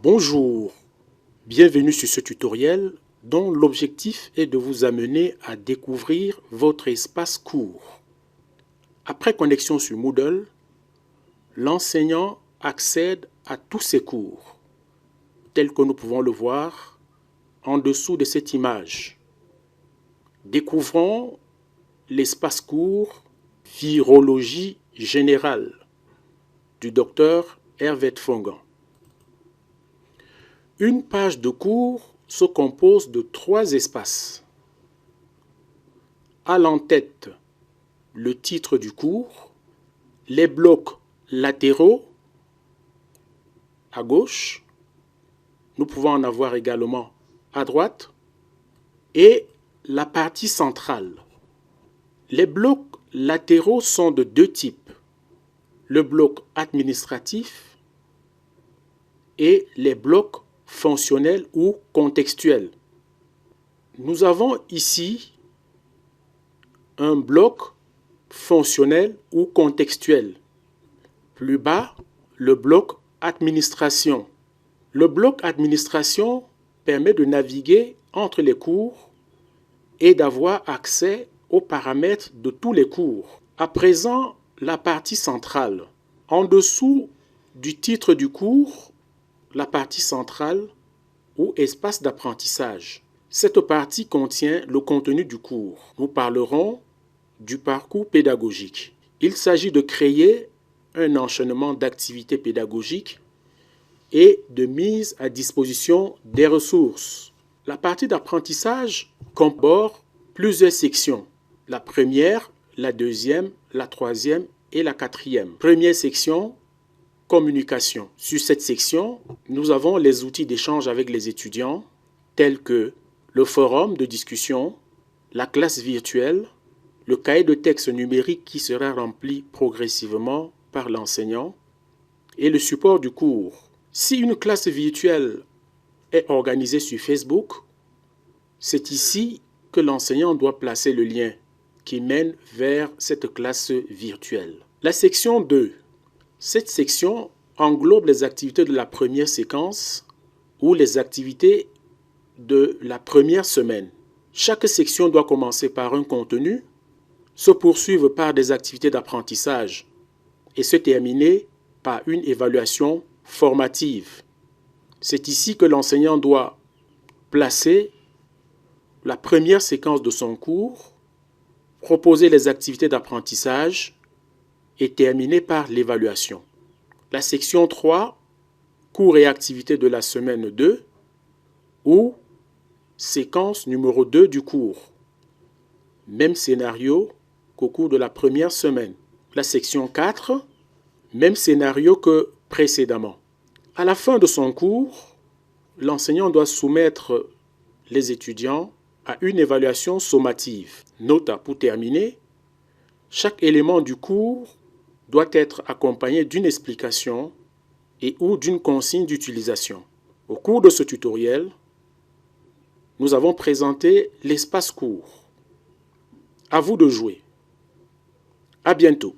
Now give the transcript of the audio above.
Bonjour, bienvenue sur ce tutoriel dont l'objectif est de vous amener à découvrir votre espace cours. Après connexion sur Moodle, l'enseignant accède à tous ses cours, tels que nous pouvons le voir en dessous de cette image. Découvrons l'espace cours Virologie générale du docteur Hervé Fongan. Une page de cours se compose de 3 espaces. À l'en-tête, le titre du cours, les blocs latéraux à gauche, nous pouvons en avoir également à droite, et la partie centrale. Les blocs latéraux sont de 2 types, le bloc administratif et les blocs fonctionnels ou contextuels. Nous avons ici un bloc fonctionnel ou contextuel. Plus bas, le bloc administration. Le bloc administration permet de naviguer entre les cours et d'avoir accès aux paramètres de tous les cours. À présent, la partie centrale. En dessous du titre du cours, la partie centrale ou espace d'apprentissage. Cette partie contient le contenu du cours. Nous parlerons du parcours pédagogique. Il s'agit de créer un enchaînement d'activités pédagogiques et de mise à disposition des ressources. La partie d'apprentissage comporte plusieurs sections. La première, la deuxième, la troisième et la quatrième. Première section, communication. Sur cette section, nous avons les outils d'échange avec les étudiants, tels que le forum de discussion, la classe virtuelle, le cahier de texte numérique qui sera rempli progressivement par l'enseignant et le support du cours. Si une classe virtuelle est organisée sur Facebook, c'est ici que l'enseignant doit placer le lien qui mène vers cette classe virtuelle. La section 2. Cette section englobe les activités de la première séquence ou les activités de la première semaine. Chaque section doit commencer par un contenu, se poursuivre par des activités d'apprentissage et se terminer par une évaluation formative. C'est ici que l'enseignant doit placer la première séquence de son cours, proposer les activités d'apprentissage et terminer par l'évaluation. La section 3, cours et activités de la semaine 2 ou séquence numéro 2 du cours. Même scénario qu'au cours de la première semaine. La section 4, même scénario que précédemment. À la fin de son cours, l'enseignant doit soumettre les étudiants à une évaluation sommative. Nota pour terminer, chaque élément du cours doit être accompagné d'une explication et ou d'une consigne d'utilisation. Au cours de ce tutoriel, nous avons présenté l'espace cours. À vous de jouer. À bientôt.